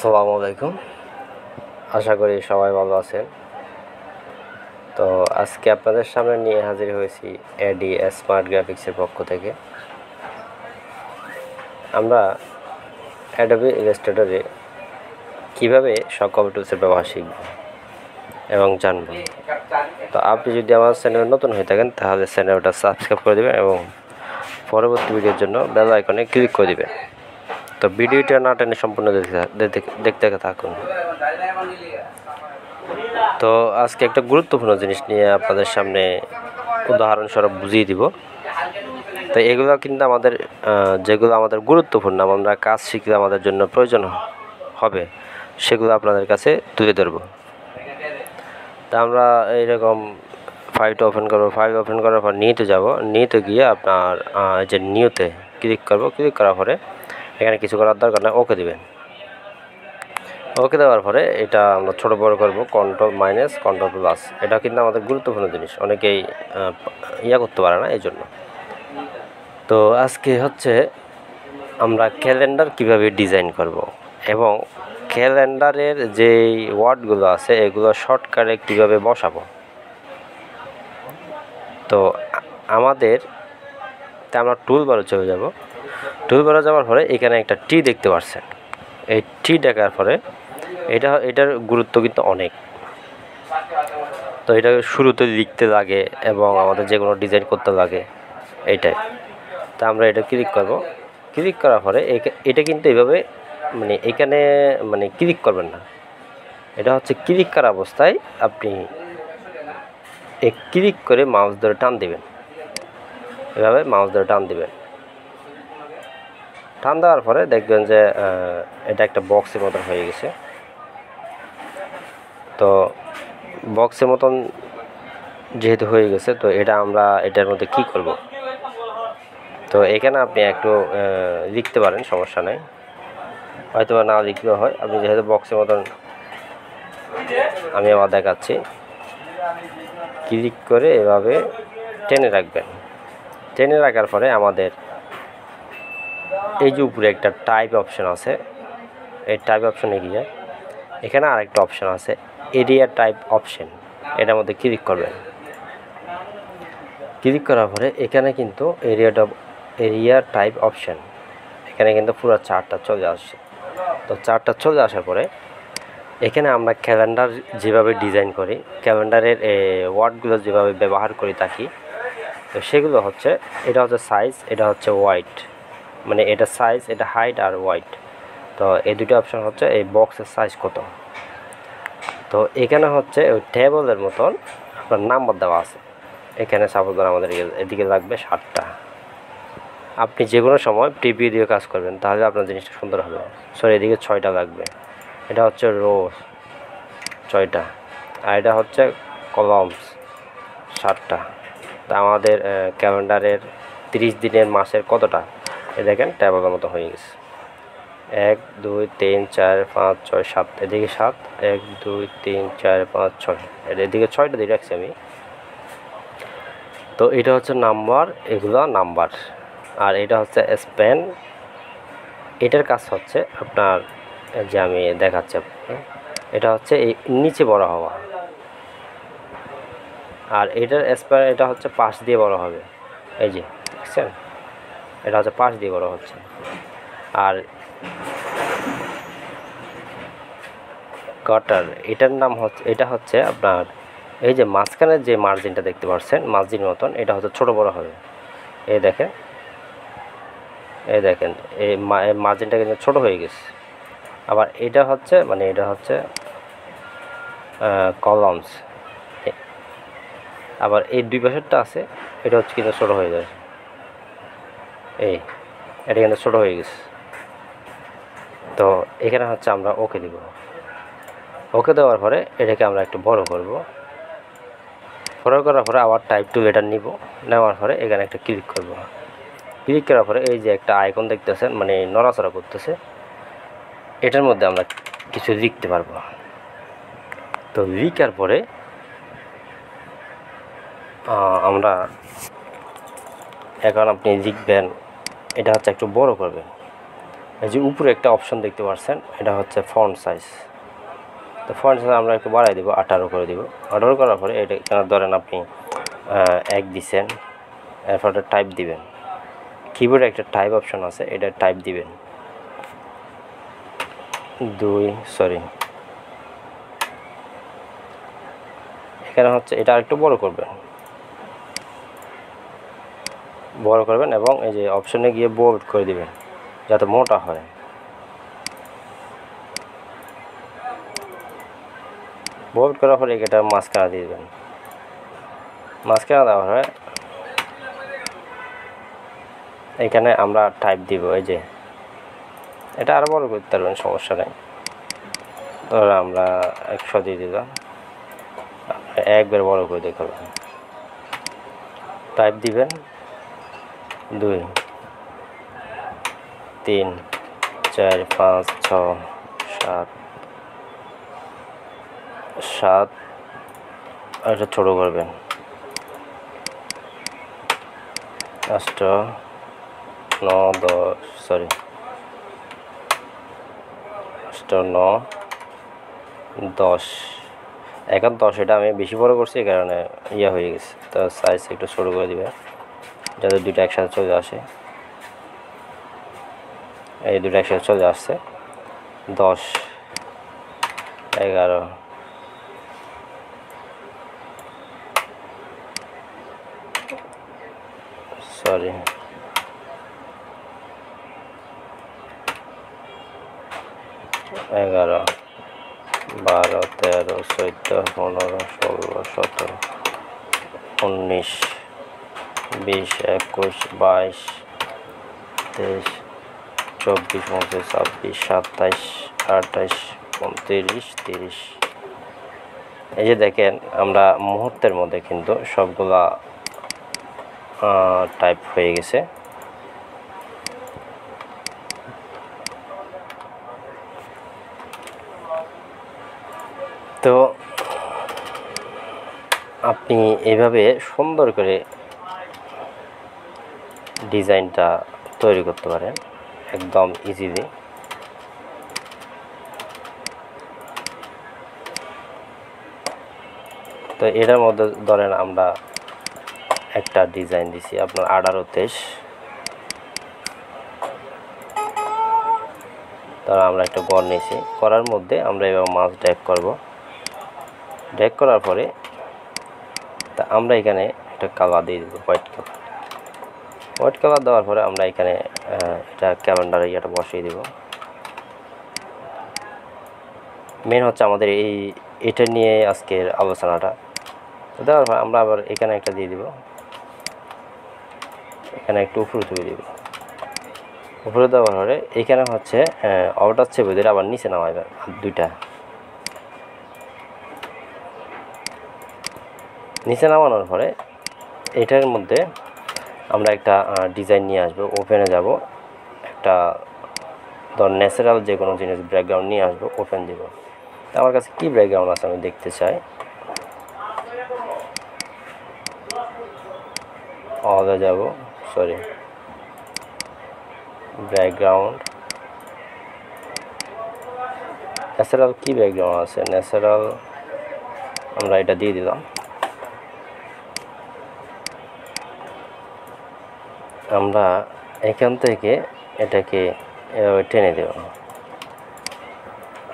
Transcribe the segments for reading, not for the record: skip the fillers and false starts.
আসসালামু আলাইকুম। আশা করি সবাই ভালো আছেন। তো আজকে আপনাদের সামনে নিয়ে হাজির হয়েছি এডি স্মার্ট গ্রাফিক্সের পক্ষ থেকে। আমরা অ্যাডোবি ইলাস্ট্রেটরে কীভাবে সকল টুলসের ব্যবহার শিখব এবং জানব। তো আপনি যদি আমার চ্যানেলে নতুন হয়ে থাকেন তাহলে চ্যানেলটা সাবস্ক্রাইব করে দেবেন এবং পরবর্তী ভিডিওর জন্য বেল আইকনে ক্লিক করে দেবেন। তো ভিডিওটা না টেনে সম্পূর্ণ দেখতে থাকুন। তো আজকে একটা গুরুত্বপূর্ণ জিনিস নিয়ে আপনাদের সামনে উদাহরণস্বরূপ বুঝিয়ে দিব। তো এগুলো কিন্তু আমাদের যেগুলো আমাদের গুরুত্বপূর্ণ, আমরা কাজ শিখলে আমাদের জন্য প্রয়োজন হবে, সেগুলো আপনাদের কাছে তুলে ধরব। তা আমরা এইরকম ফাইলটা ওপেন করবো। ফাইল ওপেন করার পর নিতে যাব। নিতে গিয়ে আপনার যে নিউতে ক্লিক করব। ক্লিক করার পরে এখানে কিছু করার দরকার নেই, ওকে দিবেন। ওকে দেওয়ার পরে এটা আমরা ছোটো বড় করব, কন্ট্রোল+, এটা কিন্তু আমাদের গুরুত্বপূর্ণ জিনিস, অনেকেই করতে পারে না, এই জন্য। তো আজকে হচ্ছে আমরা ক্যালেন্ডার কিভাবে ডিজাইন করব এবং ক্যালেন্ডারের যে ওয়ার্ডগুলো আছে এগুলো শর্টকাটে কীভাবে বসাবো। তো আমরা টুলবারে চলে যাব। টুলবারে যাওয়ার পরে এখানে একটা টি দেখতে পাচ্ছেন। এই টি দেখার পরে এটার গুরুত্ব কিন্তু অনেক। তো এটা শুরুতে লিখতে লাগে এবং আমাদের যে কোনো ডিজাইন করতে লাগে এইটাই। তা আমরা এটা ক্লিক করব। ক্লিক করার পরে এটা কিন্তু এইভাবে এখানে ক্লিক করবেন না। এটা হচ্ছে ক্লিক করা অবস্থায় আপনি ক্লিক করে মাউস ধরে টান দিবেন। এভাবে মাউস ধরে টান দিবেন। টান দেওয়ার পরে দেখবেন যে এটা একটা বক্সের মতন হয়ে গেছে। তো বক্সের মতন যেহেতু হয়ে গেছে, তো আমরা এটার মধ্যে কি করব। তো এখানে আপনি একটু লিখতে পারেন, সমস্যা নেই, হয়তো না লিখলেও হয়। আপনি যেহেতু বক্সের মতন, আমি আবার দেখাচ্ছি, ক্লিক করে এভাবে টেনে রাখবেন। টেনে রাখার পরে আমাদের এই যে উপরে একটা টাইপ অপশন আছে, এই টাইপ অপশনে গিয়ে এখানে আরেকটা অপশন আছে এরিয়া টাইপ অপশন, এটার মধ্যে ক্লিক করবেন। ক্লিক করার পরে এখানে কিন্তু এরিয়া টাইপ অপশন, এখানে কিন্তু পুরো চার্টটা চলে আসছে। তো চার্টটা চলে আসার পরে এখানে আমরা ক্যালেন্ডার যেভাবে ডিজাইন করি, ক্যালেন্ডারের ওয়ার্ডগুলো যেভাবে ব্যবহার করি থাকি, তো সেগুলো হচ্ছে, এটা হচ্ছে সাইজ, এটা হচ্ছে ওয়াইড, এটা সাইজ, এটা হাইট আর ওয়াইড। তো এই দুটো অপশন হচ্ছে এই বক্সের সাইজ কত। তো এখানে হচ্ছে ওই টেবলের মতন আপনার নাম্বার দেওয়া আছে। এখানে সাপোজ আমাদের এদিকে লাগবে 7টা। আপনি যে কোনো সময় প্রিভিউ দিয়ে কাজ করবেন, তাহলে আপনার জিনিসটা সুন্দর হবে। এদিকে 6টা লাগবে। এটা হচ্ছে রো 6টা, আর এটা হচ্ছে কলামস 7টা। তা আমাদের ক্যালেন্ডারের 30 দিনের মাসের কতটা, দেখেন টেবলের মতো হয়ে গেছে। 1 2 3 4 5 6 7, এদিকে 7, 1 2 3 4 5 6, এদিকে 6টা দিয়ে রাখছি আমি। তো এটা হচ্ছে নাম্বার, এগুলো নাম্বার। আর এটা হচ্ছে স্প্যান। এটার কাজ হচ্ছে আপনার, যে আমি দেখাচ্ছি আপনাকে, এটা হচ্ছে এই নিচে বড় হওয়া। আর এটার স্প্যান, এটা হচ্ছে পাশ দিয়ে বড় হবে। এই যে দেখছেন, এটা হচ্ছে পাশ দিয়ে বড় হচ্ছে। আর কাটার, এটার নাম হচ্ছে, এটা হচ্ছে আপনার এই যে মাঝখানের যে মার্জিনটা দেখতে পাচ্ছেন, মার্জিন মতন, এটা হচ্ছে ছোট বড় হবে। এই দেখেন এই মার্জিনটা কিন্তু ছোট হয়ে গেছে। আবার এটা হচ্ছে এটা হচ্ছে কলামস। আবার এই দুই পাশেরটা আছে, এটা হচ্ছে কিন্তু ছোট হয়ে যায়। এটা কিন্তু ছোট হয়ে গেছে। তো এখানে হচ্ছে আমরা ওকে দিব। ওকে দেওয়ার পরে এটাকে আমরা একটু বড় করব। বড় করার পরে আবার টাইপ টুল এটা নিব। নেওয়ার পরে এখানে একটা ক্লিক করব। ক্লিক করার পরে এই যে একটা আইকন দেখতেছেন, নড়াচড়া করতেছে, এটার মধ্যে আমরা কিছু লিখতে পারবো। তো লিখার পরে আমরা এখন আপনি লিখবেন, এটা হচ্ছে একটু বড় করবেন। এই যে উপরে একটা অপশন দেখতে পাচ্ছেন, এটা হচ্ছে ফন্ট সাইজ। তো ফন্ট সাইজ আমরা একটু বাড়াই দেবো, 18 করে দিব। 18 করার পরে এটা এখানে ধরেন আপনি 1 দিছেন, এরপর টাইপ দিবেন। কিবোর্ডে একটা টাইপ অপশন আছে, এটা টাইপ দিবেন 2, সরি এখানে হচ্ছে এটা আরেকটু বড় করবেন এবং এই যে অপশনে গিয়ে বোল্ড করে দিবেন যাতে মোটা হয়। বোল্ড করার পরে এটা মাঝখানে দিয়ে দেবেন। মাঝখানে দেওয়ার পরে এখানে আমরা টাইপ দিব, এই যে এটা আরও বড় করতে পারবেন, সমস্যা নেই। ধর আমরা 100 দিয়ে দিলাম, একবার বড় করে দেখাবেন। টাইপ দিবেন 2, 3, 4, 5, 6, 7 আর এটা ছোটো করবেন 8, 9, 10, সরি 8, 9, 10, এখন 10 এটা আমি বেশি বড় করছি, এই কারণে ইয়া হয়ে গেছে। তো সাইজ একটু ছোটো করে দিবে যাতে দুইটা একসাথে চলে আসে। এই দুটো একসাথে চলে আসছে। 10, 11, সরি 11, 12, 13, 14, 15, 16, 17, 19, 20, 21, 22, 23, 24, 25, 26, 27, 28, 29, 30। এই যে দেখেন আমরা মুহূর্তের মধ্যে কিন্তু সবগুলা টাইপ হয়ে গেছে। তো আপনি এইভাবে সুন্দর করে ডিজাইনটা তৈরি করতে পারেন একদম ইজিলি। তো এটার মধ্যে ধরেন আমরা একটা ডিজাইন দিছি আপনার 18, 23। তারা আমরা একটা গড় নিয়েছি, করার মধ্যে আমরা এবার মাছ ড্র্যাগ করব। ড্র্যাগ করার পরে তা আমরা এখানে একটা কালার দিয়ে দেবো, হোয়াইট কালার দেওয়ার পরে আমরা এখানে এটা ক্যালেন্ডারে এটা বসিয়ে দেব। মেন হচ্ছে আমাদের এটা নিয়ে আজকের আলোচনাটা। দেওয়ার পর আমরা আবার এখানে একটা দিয়ে দিব, এখানে একটু উপরে তুলে দিব। উপরে দেওয়ার পরে এখানে হচ্ছে অর্ডার চেপে দিলে আবার নিচে নামাইবেন দুইটা। নিচে নামানোর পরে এটার মধ্যে আমরা একটা ডিজাইন নিয়ে আসবো। ওপেনে যাব, একটা ধর ন্যাচারাল যে কোনো জিনিস ব্যাকগ্রাউন্ড নিয়ে আসবো, ওপেন দিব। আমার কাছে কি ব্যাকগ্রাউন্ড আছে আমি দেখতে চাই। অলে যাব, সরি ব্যাকগ্রাউন্ড, ন্যাচারাল কি ব্যাকগ্রাউন্ড আছে, ন্যাচারাল আমরা এটা দিয়ে দিলাম। আমরা এখান থেকে এটাকে এভাবে টেনে দেব,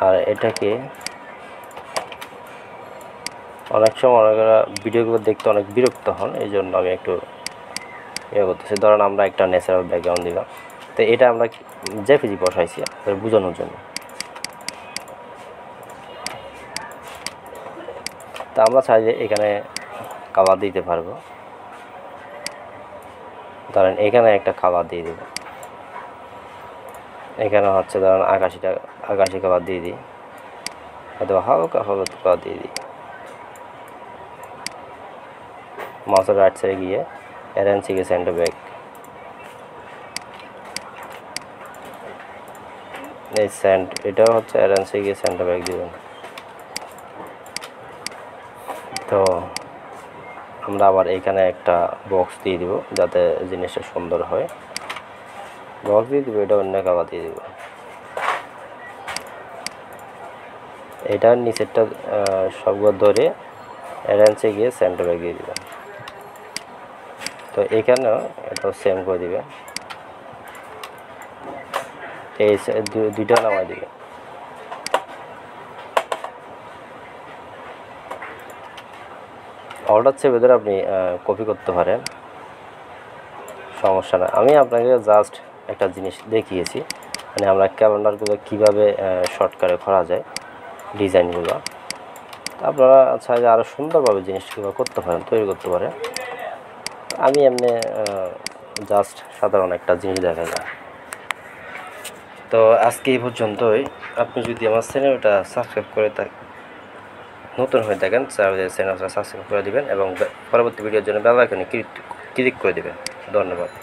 আর এটাকে অনেক সময় অনেকরা ভিডিওগুলো দেখতে অনেক বিরক্ত হন, এই জন্য আমি একটু ইয়ে করতেছি। ধরেন আমরা একটা ন্যাচারাল ব্যাকগ্রাউন্ড দিলাম। তো এটা আমরা জেপিজি বসাইছি বোঝানোর জন্য। তা আমরা চাইলে এখানে কালার দিতে পারবো। ধরেন এখানে একটা কালার দিয়ে দিব, এখানে হচ্ছে ধরেন আকাশি কালার দিয়ে দিই, হয়তো হালকা হলুদ কালার দিয়ে দিই। মাউসের রাইট সাইডে গিয়ে অ্যারেঞ্জ থেকে সেন্টার ব্যাক, এই এটাও হচ্ছে অ্যারেঞ্জ থেকে সেন্টার ব্যাক দিবেন। তো আমরা আবার এখানে একটা বক্স দিয়ে দিব যাতে জিনিসটা সুন্দর হয়। বক্স দিয়ে দেবে, এটা অন্য কালার দিয়ে দেবে। এটার নিচেরটা সবগুলো ধরে অ্যারেঞ্জে গিয়ে সেন্টারে দিয়ে দিবেন। তো এখানেও এটা সেম করে দিবে, এই দুইটা নামাই দিবে। অর্ডার চেয়ে ভেতরে আপনি কপি করতে পারেন, সমস্যা না। আমি আপনাকে জাস্ট একটা জিনিস দেখিয়েছি, মানে আমরা ক্যালেন্ডারগুলো কীভাবে শর্টকাটে করা যায় ডিজাইনগুলো। আপনারা চাইলে আরও সুন্দরভাবে জিনিসগুলো করতে পারেন, তৈরি করতে পারেন। আমি এমনি জাস্ট সাধারণ একটা জিনিস দেখা যায়। তো আজকে এই পর্যন্তই। আপনি যদি আমার চ্যানেলটা সাবস্ক্রাইব করে নতুন হয়ে থাকেন, চ্যানেলটা সাবস্ক্রাইব করে দেবেন এবং পরবর্তী ভিডিওর জন্য বেল আইকনে ক্লিক করে দেবেন। ধন্যবাদ।